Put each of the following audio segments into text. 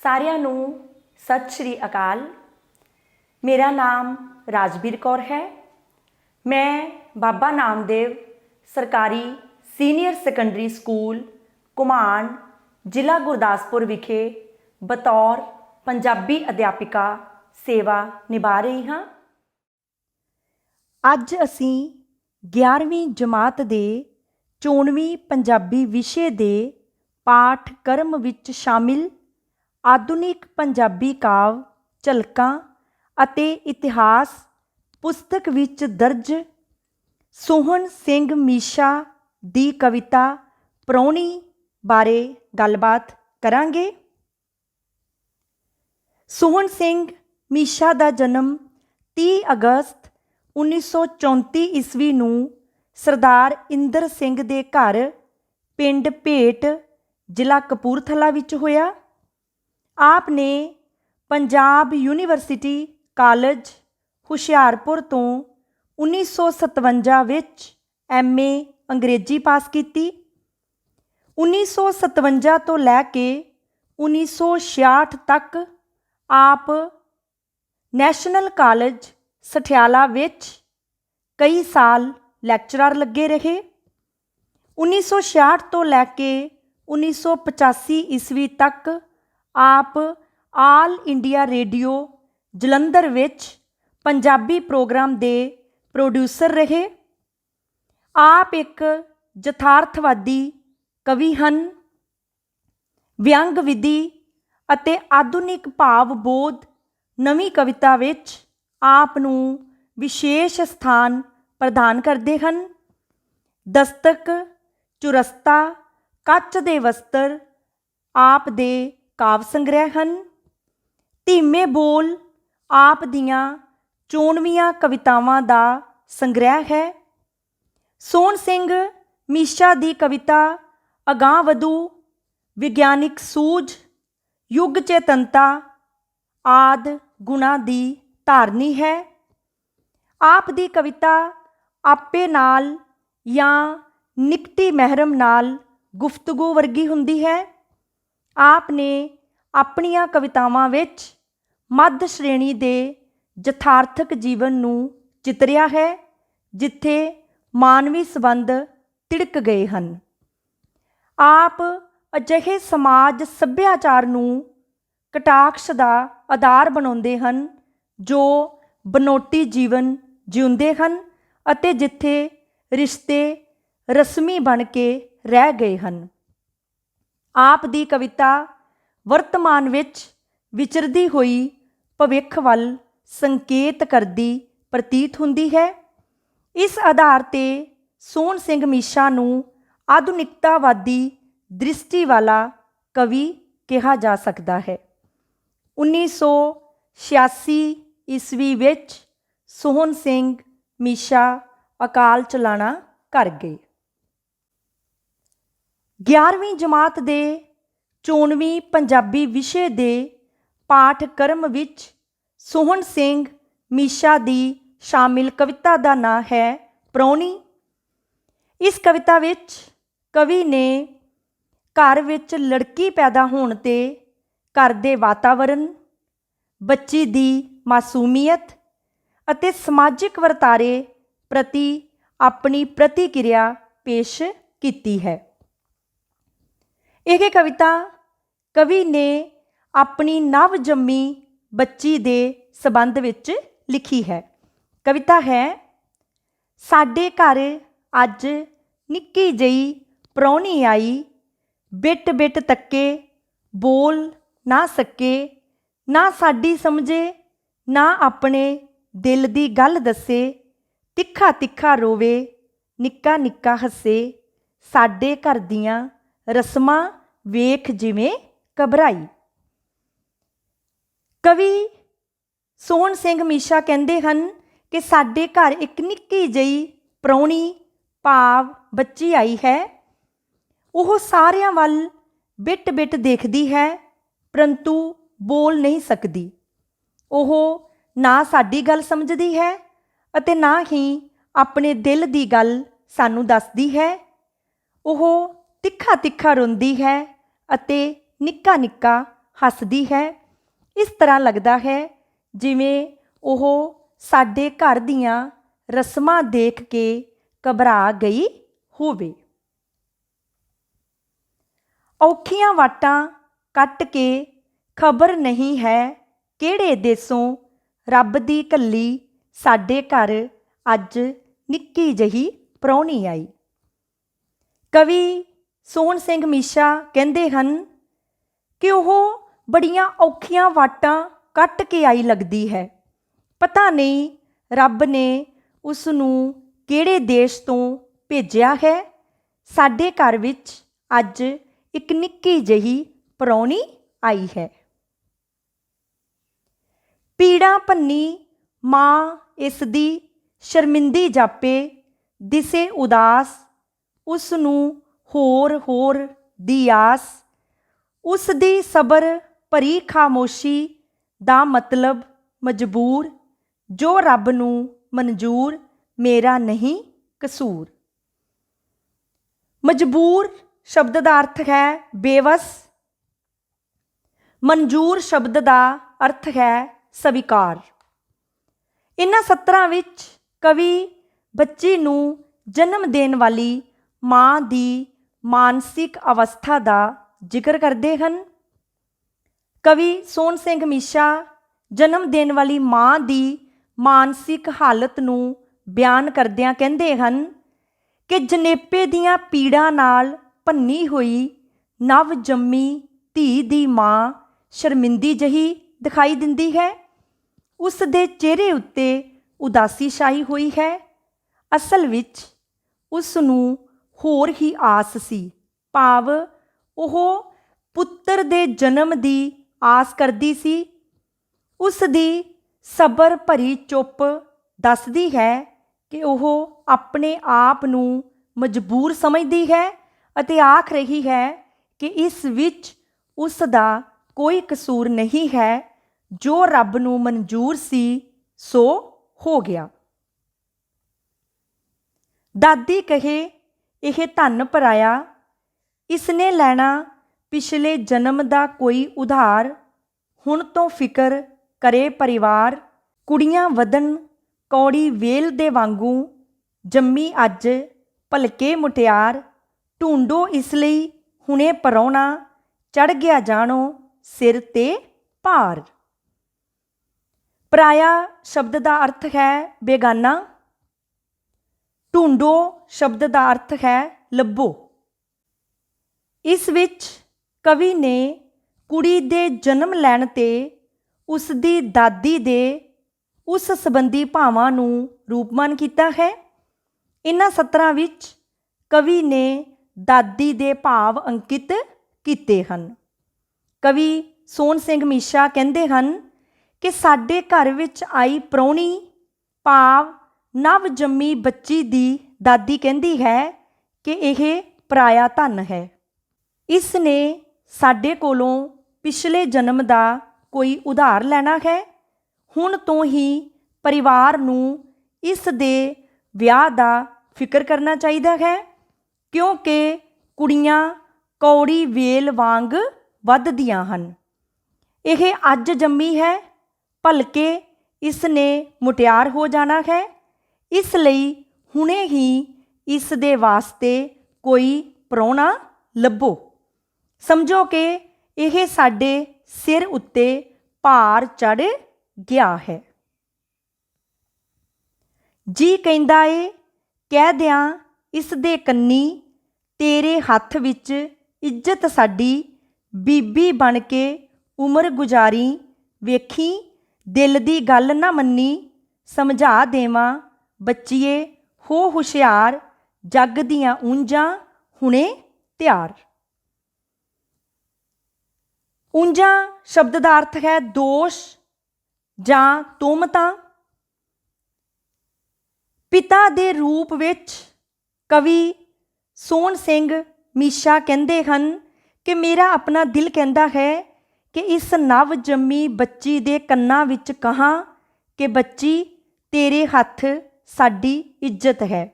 ਸਾਰਿਆਂ ਨੂੰ ਸਤਿ ਸ਼੍ਰੀ ਅਕਾਲ। ਮੇਰਾ ਨਾਮ ਰਾਜਵੀਰ ਕੌਰ ਹੈ। ਮੈਂ ਬਾਬਾ ਨਾਮਦੇਵ ਸਰਕਾਰੀ ਸੀਨੀਅਰ ਸੈਕੰਡਰੀ ਸਕੂਲ ਘੁਮਾਣ ਜ਼ਿਲ੍ਹਾ ਗੁਰਦਾਸਪੁਰ ਵਿਖੇ ਬਤੌਰ ਪੰਜਾਬੀ ਅਧਿਆਪਿਕਾ ਸੇਵਾ ਨਿਭਾ ਰਹੀ ਹਾਂ। ਅੱਜ ਅਸੀਂ 11ਵੀਂ ਜਮਾਤ ਦੇ 94ਵੀਂ ਪੰਜਾਬੀ ਵਿਸ਼ੇ ਦੇ ਪਾਠਕ੍ਰਮ ਵਿੱਚ ਸ਼ਾਮਿਲ ਆਧੁਨਿਕ ਪੰਜਾਬੀ ਕਾਵਿ ਝਲਕਾਂ ਅਤੇ ਇਤਿਹਾਸ ਪੁਸਤਕ ਵਿੱਚ ਦਰਜ ਸੋਹਣ ਸਿੰਘ ਮੀਸ਼ਾ ਦੀ ਕਵਿਤਾ ਪ੍ਰਾਹੁਣੀ ਬਾਰੇ ਗੱਲਬਾਤ ਕਰਾਂਗੇ। ਸੋਹਣ ਸਿੰਘ ਮੀਸ਼ਾ ਦਾ ਜਨਮ 30 ਅਗਸਤ 1934 ਈਸਵੀ ਨੂੰ ਸਰਦਾਰ ਇੰਦਰ ਸਿੰਘ ਦੇ ਘਰ ਪਿੰਡ ਭੇਟ ਜ਼ਿਲ੍ਹਾ ਕਪੂਰਥਲਾ ਵਿੱਚ ਹੋਇਆ। ਆਪ ਨੇ ਪੰਜਾਬ ਯੂਨੀਵਰਸਿਟੀ ਕਾਲਜ ਹੁਸ਼ਿਆਰਪੁਰ ਤੋਂ 1957 ਵਿੱਚ MA ਅੰਗਰੇਜ਼ੀ ਪਾਸ ਕੀਤੀ। 1957 ਤੋਂ ਲੈ ਕੇ 1966 ਤੱਕ ਆਪ ਨੈਸ਼ਨਲ ਕਾਲਜ ਸਠਿਆਲਾ ਵਿੱਚ ਕਈ ਸਾਲ ਲੈਕਚਰਰ ਲੱਗੇ ਰਹੇ। 1966 ਤੋਂ ਲੈ ਕੇ 1985 ਈਸਵੀ ਤੱਕ ਆਪ ਆਲ ਇੰਡੀਆ ਰੇਡੀਓ ਜਲੰਧਰ ਵਿੱਚ ਪੰਜਾਬੀ ਪ੍ਰੋਗਰਾਮ ਦੇ ਪ੍ਰੋਡਿਊਸਰ ਰਹੇ। ਆਪ ਇੱਕ ਯਥਾਰਥਵਾਦੀ ਕਵੀ ਹਨ। ਵਿਅੰਗ ਵਿਧੀ ਅਤੇ ਆਧੁਨਿਕ ਭਾਵ ਬੋਧ ਨਵੀਂ ਕਵਿਤਾ ਵਿੱਚ ਆਪ ਨੂੰ ਵਿਸ਼ੇਸ਼ ਸਥਾਨ ਪ੍ਰਦਾਨ ਕਰਦੇ ਹਨ। ਦਸਤਕ, ਚੁਰਸਤਾ, ਕੱਚ ਦੇ ਵਸਤਰ ਆਪ ਦੇ ਕਾਵਿ ਸੰਗ੍ਰਹਿ ਹਨ। ਧੀਮੇ ਬੋਲ ਆਪ ਦੀਆਂ 94ਵੀਆਂ ਕਵਿਤਾਵਾਂ ਦਾ ਸੰਗ੍ਰਹਿ ਹੈ। ਸੋਹਣ ਸਿੰਘ ਮੀਸ਼ਾ ਦੀ ਕਵਿਤਾ ਅਗਾਂਹਵਧੂ, ਵਿਗਿਆਨਿਕ ਸੂਝ, ਯੁੱਗ ਚੇਤਨਤਾ ਆਦਿ ਗੁਣਾਂ ਦੀ ਧਾਰਨੀ ਹੈ। ਆਪ ਦੀ ਕਵਿਤਾ ਆਪੇ ਨਾਲ ਜਾਂ ਨਿਕਟੀ ਮਹਿਰਮ ਨਾਲ ਗੁਫ਼ਤਗੂ ਵਰਗੀ ਹੁੰਦੀ ਹੈ। ਆਪ ਨੇ ਆਪਣੀਆਂ ਕਵਿਤਾਵਾਂ ਵਿੱਚ ਮੱਧ ਸ਼੍ਰੇਣੀ ਦੇ ਯਥਾਰਥਕ ਜੀਵਨ ਨੂੰ ਚਿਤਰਿਆ ਹੈ, ਜਿੱਥੇ ਮਾਨਵੀ ਸੰਬੰਧ ਤਿੜਕ ਗਏ ਹਨ। ਆਪ ਅਜਿਹੇ ਸਮਾਜ ਸੱਭਿਆਚਾਰ ਨੂੰ ਕਟਾਕਸ਼ ਦਾ ਆਧਾਰ ਬਣਾਉਂਦੇ ਹਨ ਜੋ ਬਨੋਟੀ ਜੀਵਨ ਜਿਉਂਦੇ ਹਨ ਅਤੇ ਜਿੱਥੇ ਰਿਸ਼ਤੇ ਰਸਮੀ ਬਣ ਕੇ ਰਹਿ ਗਏ ਹਨ। ਆਪ ਦੀ ਕਵਿਤਾ ਵਰਤਮਾਨ ਵਿੱਚ ਵਿਚਰਦੀ ਹੋਈ ਭਵਿੱਖ ਵੱਲ ਸੰਕੇਤ ਕਰਦੀ ਪ੍ਰਤੀਤ ਹੁੰਦੀ ਹੈ। ਇਸ ਆਧਾਰ 'ਤੇ ਸੋਹਣ ਸਿੰਘ ਮੀਸ਼ਾ ਨੂੰ ਆਧੁਨਿਕਤਾਵਾਦੀ ਦ੍ਰਿਸ਼ਟੀ ਵਾਲਾ ਕਵੀ ਕਿਹਾ ਜਾ ਸਕਦਾ ਹੈ। 1986 ਈਸਵੀ ਵਿੱਚ ਸੋਹਣ ਸਿੰਘ ਮੀਸ਼ਾ ਅਕਾਲ ਚਲਾਣਾ ਕਰ ਗਏ। 11ਵੀਂ ਜਮਾਤ ਦੇ 94ਵੀਂ ਪੰਜਾਬੀ ਵਿਸ਼ੇ ਦੇ ਪਾਠਕ੍ਰਮ ਵਿੱਚ ਸੋਹਣ ਸਿੰਘ ਮੀਸ਼ਾ ਦੀ ਸ਼ਾਮਿਲ ਕਵਿਤਾ ਦਾ ਨਾਂ ਹੈ ਪ੍ਰਾਹੁਣੀ। ਇਸ ਕਵਿਤਾ ਵਿੱਚ ਕਵੀ ਨੇ ਘਰ ਵਿੱਚ ਲੜਕੀ ਪੈਦਾ ਹੋਣ 'ਤੇ ਘਰ ਦੇ ਵਾਤਾਵਰਨ, ਬੱਚੀ ਦੀ ਮਾਸੂਮੀਅਤ ਅਤੇ ਸਮਾਜਿਕ ਵਰਤਾਰੇ ਪ੍ਰਤੀ ਆਪਣੀ ਪ੍ਰਤੀਕਿਰਿਆ ਪੇਸ਼ ਕੀਤੀ ਹੈ। ਇਹ ਕਵਿਤਾ ਕਵੀ ਨੇ ਆਪਣੀ ਨਵ ਜੰਮੀ ਬੱਚੀ ਦੇ ਸੰਬੰਧ ਵਿੱਚ ਲਿਖੀ ਹੈ। ਕਵਿਤਾ ਹੈ: ਸਾਡੇ ਘਰ ਅੱਜ ਨਿੱਕੀ ਜਿਹੀ ਪ੍ਰਾਹੁਣੀ ਆਈ, ਬਿੱਟ ਬਿੱਟ ਤੱਕੇ, ਬੋਲ ਨਾ ਸਕੇ, ਨਾ ਸਾਡੀ ਸਮਝੇ, ਨਾ ਆਪਣੇ ਦਿਲ ਦੀ ਗੱਲ ਦੱਸੇ, ਤਿੱਖਾ ਤਿੱਖਾ ਰੋਵੇ, ਨਿੱਕਾ ਨਿੱਕਾ ਹੱਸੇ, ਸਾਡੇ ਘਰ ਦੀਆਂ ਰਸਮਾਂ ਵੇਖ ਜਿਵੇਂ ਘਬਰਾਈ। ਕਵੀ ਸੋਹਣ ਸਿੰਘ ਮੀਸ਼ਾ ਕਹਿੰਦੇ ਹਨ ਕਿ ਸਾਡੇ ਘਰ ਇੱਕ ਨਿੱਕੀ ਜਿਹੀ ਪ੍ਰਾਹੁਣੀ ਭਾਵ ਬੱਚੀ ਆਈ ਹੈ। ਉਹ ਸਾਰਿਆਂ ਵੱਲ ਬਿੱਟ ਬਿੱਟ ਦੇਖਦੀ ਹੈ, ਪਰੰਤੂ ਬੋਲ ਨਹੀਂ ਸਕਦੀ। ਉਹ ਨਾ ਸਾਡੀ ਗੱਲ ਸਮਝਦੀ ਹੈ ਅਤੇ ਨਾ ਹੀ ਆਪਣੇ ਦਿਲ ਦੀ ਗੱਲ ਸਾਨੂੰ ਦੱਸਦੀ ਹੈ। ਉਹ ਤਿੱਖਾ ਤਿੱਖਾ ਰੋਂਦੀ ਹੈ ਅਤੇ ਨਿੱਕਾ ਨਿੱਕਾ ਹੱਸਦੀ ਹੈ। ਇਸ ਤਰ੍ਹਾਂ ਲੱਗਦਾ ਹੈ ਜਿਵੇਂ ਉਹ ਸਾਡੇ ਘਰ ਦੀਆਂ ਰਸਮਾਂ ਦੇਖ ਕੇ ਘਬਰਾ ਗਈ ਹੋਵੇ। ਔਖੀਆਂ ਵਾਟਾਂ ਕੱਟ ਕੇ ਖਬਰ ਨਹੀਂ ਹੈ ਕਿਹੜੇ ਦੇਸੋਂ ਰੱਬ ਦੀ ਘੱਲੀ ਸਾਡੇ ਘਰ ਅੱਜ ਨਿੱਕੀ ਜਿਹੀ ਪ੍ਰਾਹੁਣੀ ਆਈ। ਕਵੀ ਸੋਹਣ ਸਿੰਘ ਮੀਸ਼ਾ ਕਹਿੰਦੇ ਹਨ ਕਿ ਉਹ ਬੜੀਆਂ ਔਖੀਆਂ ਵਾਟਾਂ ਕੱਟ ਕੇ ਆਈ ਲੱਗਦੀ ਹੈ। ਪਤਾ ਨਹੀਂ ਰੱਬ ਨੇ ਉਸ ਨੂੰ ਕਿਹੜੇ ਦੇਸ਼ ਤੋਂ ਭੇਜਿਆ ਹੈ। ਸਾਡੇ ਘਰ ਵਿੱਚ ਅੱਜ ਇੱਕ ਨਿੱਕੀ ਜਿਹੀ ਪ੍ਰਾਹੁਣੀ ਆਈ ਹੈ। ਪੀੜਾਂ ਭੰਨੀ ਮਾਂ ਇਸ ਦੀ ਸ਼ਰਮਿੰਦੀ ਜਾਪੇ, ਦਿਸੇ ਉਦਾਸ ਉਸ ਨੂੰ ਹੋਰ ਦੀ ਆਸ। ਉਸ ਦੀ ਸਬਰ ਭਰੀ ਖਾਮੋਸ਼ੀ ਦਾ ਮਤਲਬ ਮਜਬੂਰ, ਜੋ ਰੱਬ ਨੂੰ ਮਨਜ਼ੂਰ ਮੇਰਾ ਨਹੀਂ ਕਸੂਰ। ਮਜਬੂਰ ਸ਼ਬਦ ਦਾ ਅਰਥ ਹੈ ਬੇਵਸ। ਮਨਜ਼ੂਰ ਸ਼ਬਦ ਦਾ ਅਰਥ ਹੈ ਸਵੀਕਾਰ। ਇਹਨਾਂ ਸਤਰਾਂ ਵਿੱਚ ਕਵੀ ਬੱਚੀ ਨੂੰ ਜਨਮ ਦੇਣ ਵਾਲੀ ਮਾਂ ਦੀ ਮਾਨਸਿਕ ਅਵਸਥਾ ਦਾ ਜ਼ਿਕਰ ਕਰਦੇ ਹਨ। ਕਵੀ ਸੋਹਣ ਸਿੰਘ ਮੀਸ਼ਾ ਜਨਮ ਦੇਣ ਵਾਲੀ ਮਾਂ ਦੀ ਮਾਨਸਿਕ ਹਾਲਤ ਨੂੰ ਬਿਆਨ ਕਰਦਿਆਂ ਕਹਿੰਦੇ ਹਨ ਕਿ ਜਣੇਪੇ ਦੀਆਂ ਪੀੜਾਂ ਨਾਲ ਭੰਨੀ ਹੋਈ ਨਵ ਜੰਮੀ ਧੀ ਦੀ ਮਾਂ ਸ਼ਰਮਿੰਦੀ ਜਿਹੀ ਦਿਖਾਈ ਦਿੰਦੀ ਹੈ। ਉਸ ਦੇ ਚਿਹਰੇ ਉੱਤੇ ਉਦਾਸੀ ਛਾਈ ਹੋਈ ਹੈ। ਅਸਲ ਵਿੱਚ ਉਸ ਨੂੰ ਹੋਰ ਹੀ ਆਸ ਸੀ, ਭਾਵ ਉਹ ਪੁੱਤਰ ਦੇ ਜਨਮ ਦੀ ਆਸ ਕਰਦੀ ਸੀ। ਉਸ ਦੀ ਸਬਰ ਭਰੀ ਚੁੱਪ ਦੱਸਦੀ ਹੈ ਕਿ ਉਹ ਆਪਣੇ ਆਪ ਨੂੰ ਮਜਬੂਰ ਸਮਝਦੀ ਹੈ ਅਤੇ ਆਖ ਰਹੀ ਹੈ ਕਿ ਇਸ ਵਿੱਚ ਉਸ ਦਾ ਕੋਈ ਕਸੂਰ ਨਹੀਂ ਹੈ। ਜੋ ਰੱਬ ਨੂੰ ਮਨਜ਼ੂਰ ਸੀ ਸੋ ਹੋ ਗਿਆ। ਦਾਦੀ ਕਹੇ ਇਹ ਧਨ ਪਰਾਇਆ, ਇਸਨੇ ਲੈਣਾ ਪਿਛਲੇ ਜਨਮ ਦਾ ਕੋਈ ਉਧਾਰ। ਹੁਣ ਤੋਂ ਫਿਕਰ ਕਰੇ ਪਰਿਵਾਰ, ਕੁੜੀਆਂ ਵਧਣ ਕੌੜੀ ਵੇਲ ਦੇ ਵਾਂਗੂ, ਜੰਮੀ ਅੱਜ ਭਲਕੇ ਮੁਟਿਆਰ। ਢੂੰਡੋ ਇਸ ਲਈ ਹੁਣੇ ਪ੍ਰਾਹੁਣਾ, ਚੜ੍ਹ ਗਿਆ ਜਾਣੋ ਸਿਰ ਤੇ ਭਾਰ। ਪਰਾਇਆ ਸ਼ਬਦ ਦਾ ਅਰਥ ਹੈ ਬੇਗਾਨਾ। ਢੂੰਡੋ ਸ਼ਬਦ ਦਾ ਅਰਥ ਹੈ ਲੱਭੋ। ਇਸ ਵਿੱਚ ਕਵੀ ਨੇ ਕੁੜੀ ਦੇ ਜਨਮ ਲੈਣ ਤੇ ਉਸ ਦੀ ਦਾਦੀ ਦੇ ਉਸ ਸੰਬੰਧੀ ਭਾਵਾਂ ਨੂੰ ਰੂਪਮਾਨ ਕੀਤਾ ਹੈ। ਇਹਨਾਂ ਸਤਰਾਂ ਵਿੱਚ ਕਵੀ ਨੇ ਦਾਦੀ ਦੇ ਭਾਵ ਅੰਕਿਤ ਕੀਤੇ ਹਨ। ਕਵੀ ਸੋਹਣ ਸਿੰਘ ਮੀਸ਼ਾ ਕਹਿੰਦੇ ਹਨ ਕਿ ਸਾਡੇ ਘਰ ਵਿੱਚ ਆਈ ਪ੍ਰਾਹੁਣੀ, ਭਾਵ ਨਵ ਜੰਮੀ ਬੱਚੀ ਦੀ ਦਾਦੀ ਕਹਿੰਦੀ ਹੈ ਕਿ ਇਹ ਪਰਾਇਆ ਧਨ ਹੈ। ਇਸ ਨੇ ਸਾਡੇ ਕੋਲੋਂ ਪਿਛਲੇ ਜਨਮ ਦਾ ਕੋਈ ਉਧਾਰ ਲੈਣਾ ਹੈ। ਹੁਣ ਤੋਂ ਹੀ ਪਰਿਵਾਰ ਨੂੰ ਇਸ ਦੇ ਵਿਆਹ ਦਾ ਫਿਕਰ ਕਰਨਾ ਚਾਹੀਦਾ ਹੈ, ਕਿਉਂਕਿ ਕੁੜੀਆਂ ਕੌੜੀ ਵੇਲ ਵਾਂਗ ਵੱਧਦੀਆਂ ਹਨ। ਇਹ ਅੱਜ ਜੰਮੀ ਹੈ, ਭਲਕੇ ਇਸ ਨੇ ਮੁਟਿਆਰ ਹੋ ਜਾਣਾ ਹੈ। ਇਸ ਲਈ ਹੁਣੇ ਹੀ ਇਸ ਦੇ ਵਾਸਤੇ ਕੋਈ ਪ੍ਰਾਹੁਣਾ ਲੱਭੋ। ਸਮਝੋ ਕਿ ਇਹ ਸਾਡੇ ਸਿਰ ਉੱਤੇ ਭਾਰ ਚੜ੍ਹ ਗਿਆ ਹੈ। ਜੀ ਕਹਿੰਦਾ ਏ ਕਹਿ ਦਿਆਂ ਇਸ ਦੇ ਕੰਨੀ, ਤੇਰੇ ਹੱਥ ਵਿੱਚ ਇੱਜ਼ਤ ਸਾਡੀ। ਬੀਬੀ ਬਣ ਕੇ ਉਮਰ ਗੁਜ਼ਾਰੀ, ਵੇਖੀ ਦਿਲ ਦੀ ਗੱਲ ਨਾ ਮੰਨੀ। ਸਮਝਾ ਦੇਵਾਂ ਬੱਚੀਏ ਹੋ ਹੁਸ਼ਿਆਰ, ਜੱਗ ਦੀਆਂ ਉਂਝਾਂ ਹੁਣੇ ਤਿਆਰ। ਉਂਝਾਂ ਸ਼ਬਦ ਦਾ ਅਰਥ ਹੈ ਦੋਸ਼ ਜਾਂ ਤੁਹਮਤਾਂ। ਪਿਤਾ ਦੇ ਰੂਪ ਵਿੱਚ ਕਵੀ ਸੋਹਣ ਸਿੰਘ ਮੀਸ਼ਾ ਕਹਿੰਦੇ ਹਨ ਕਿ ਮੇਰਾ ਆਪਣਾ ਦਿਲ ਕਹਿੰਦਾ ਹੈ ਕਿ ਇਸ ਨਵ ਜੰਮੀ ਬੱਚੀ ਦੇ ਕੰਨਾਂ ਵਿੱਚ ਕਹਾਂ ਕਿ ਬੱਚੀ ਤੇਰੇ ਹੱਥ ਸਾਡੀ ਇੱਜ਼ਤ ਹੈ।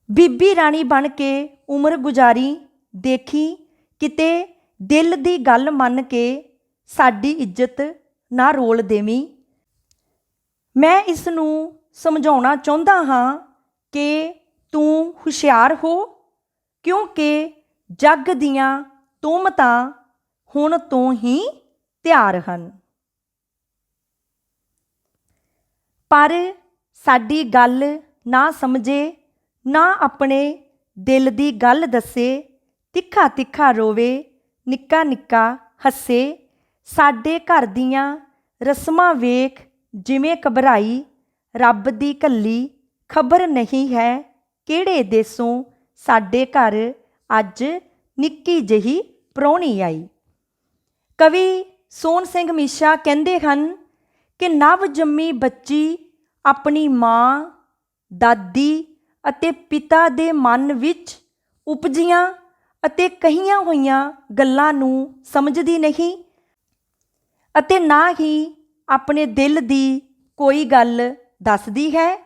ਬੀਬੀ ਰਾਣੀ ਬਣ ਕੇ ਉਮਰ ਗੁਜ਼ਾਰੀ, ਦੇਖੀ ਕਿਤੇ ਦਿਲ ਦੀ ਗੱਲ ਮੰਨ ਕੇ ਸਾਡੀ ਇੱਜ਼ਤ ਨਾ ਰੋਲ ਦੇਵੀਂ। ਮੈਂ ਇਸ ਨੂੰ ਸਮਝਾਉਣਾ ਚਾਹੁੰਦਾ ਹਾਂ ਕਿ ਤੂੰ ਹੁਸ਼ਿਆਰ ਹੋ, ਕਿਉਂਕਿ ਜੱਗ ਦੀਆਂ ਤੁਹਮਤਾਂ ਹੁਣ ਤੋਂ ਹੀ ਤਿਆਰ ਹਨ। ਪਰ ਸਾਡੀ ਗੱਲ ਨਾ ਸਮਝੇ, ਨਾ ਆਪਣੇ ਦਿਲ ਦੀ ਗੱਲ ਦੱਸੇ, ਤਿੱਖਾ ਤਿੱਖਾ ਰੋਵੇ, ਨਿੱਕਾ ਨਿੱਕਾ ਹੱਸੇ, ਸਾਡੇ ਘਰ ਦੀਆਂ ਰਸਮਾਂ ਵੇਖ ਜਿਵੇਂ ਘਬਰਾਈ, ਰੱਬ ਦੀ ਘੱਲੀ ਖਬਰ ਨਹੀਂ ਹੈ ਕਿਹੜੇ ਦੇਸੋਂ ਸਾਡੇ ਘਰ ਅੱਜ ਨਿੱਕੀ ਜਿਹੀ ਪ੍ਰਾਹੁਣੀ ਆਈ। ਕਵੀ ਸੋਹਣ ਸਿੰਘ ਮੀਸ਼ਾ ਕਹਿੰਦੇ ਹਨ ਕਿ ਨਵ ਜੰਮੀ ਬੱਚੀ ਆਪਣੀ ਮਾਂ, ਦਾਦੀ ਅਤੇ ਪਿਤਾ ਦੇ ਮਨ ਵਿੱਚ ਉਪਜੀਆਂ ਅਤੇ ਕਹੀਆਂ ਹੋਈਆਂ ਗੱਲਾਂ ਨੂੰ ਸਮਝਦੀ ਨਹੀਂ ਅਤੇ ਨਾ ਹੀ ਆਪਣੇ ਦਿਲ ਦੀ ਕੋਈ ਗੱਲ ਦੱਸਦੀ ਹੈ,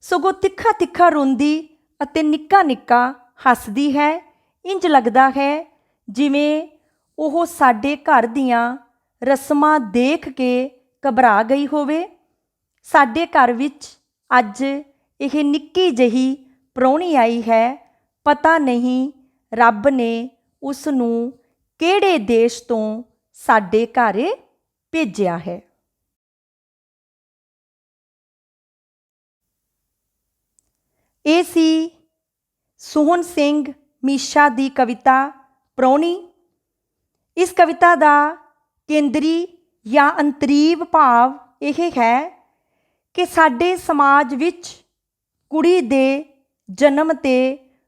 ਸਗੋਂ ਤਿੱਖਾ ਤਿੱਖਾ ਰੋਂਦੀ ਅਤੇ ਨਿੱਕਾ ਨਿੱਕਾ ਹੱਸਦੀ ਹੈ। ਇੰਜ ਲੱਗਦਾ ਹੈ ਜਿਵੇਂ ਉਹ ਸਾਡੇ ਘਰ ਦੀਆਂ ਰਸਮਾਂ ਦੇਖ ਕੇ ਘਬਰਾ ਗਈ ਹੋਵੇ। ਸਾਡੇ ਘਰ ਵਿੱਚ ਅੱਜ ਇਹ ਨਿੱਕੀ ਜਿਹੀ ਪ੍ਰਾਹੁਣੀ ਆਈ ਹੈ, ਪਤਾ ਨਹੀਂ ਰੱਬ ਨੇ ਉਸ ਨੂੰ ਕਿਹੜੇ ਦੇਸ਼ ਤੋਂ ਸਾਡੇ ਘਰ ਭੇਜਿਆ ਹੈ। ਇਹ ਸੀ ਸੋਹਣ ਸਿੰਘ ਮੀਸ਼ਾ ਦੀ ਕਵਿਤਾ ਪ੍ਰਾਹੁਣੀ। ਇਸ ਕਵਿਤਾ ਦਾ ਕੇਂਦਰੀ ਜਾਂ ਅੰਤਰੀਵ ਭਾਵ ਇਹ ਹੈ ਕਿ ਸਾਡੇ ਸਮਾਜ ਵਿੱਚ ਕੁੜੀ ਦੇ ਜਨਮ 'ਤੇ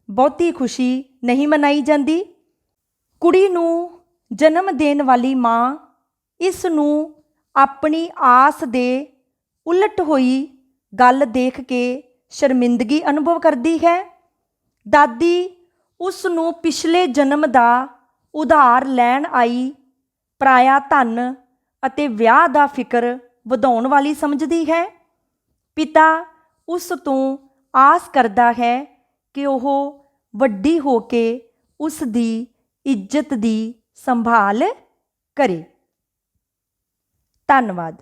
ਬਹੁਤੀ ਖੁਸ਼ੀ ਨਹੀਂ ਮਨਾਈ ਜਾਂਦੀ। ਕੁੜੀ ਨੂੰ ਜਨਮ ਦੇਣ ਵਾਲੀ ਮਾਂ ਇਸ ਨੂੰ ਆਪਣੀ ਆਸ ਦੇ ਉਲਟ ਹੋਈ ਗੱਲ ਦੇਖ ਕੇ ਸ਼ਰਮਿੰਦਗੀ ਅਨੁਭਵ ਕਰਦੀ ਹੈ। ਦਾਦੀ ਉਸ ਨੂੰ ਪਿਛਲੇ ਜਨਮ ਦਾ ਉਧਾਰ ਲੈਣ ਆਈ ਪਰਾਇਆ ਧਨ ਅਤੇ ਵਿਆਹ ਦਾ ਫਿਕਰ ਵਧਾਉਣ ਵਾਲੀ ਸਮਝਦੀ ਹੈ। ਪਿਤਾ ਉਸ ਤੋਂ ਆਸ ਕਰਦਾ ਹੈ ਕਿ ਉਹ ਵੱਡੀ ਹੋ ਕੇ ਉਸ ਦੀ ਇੱਜ਼ਤ ਦੀ ਸੰਭਾਲ ਕਰੇ। ਧੰਨਵਾਦ।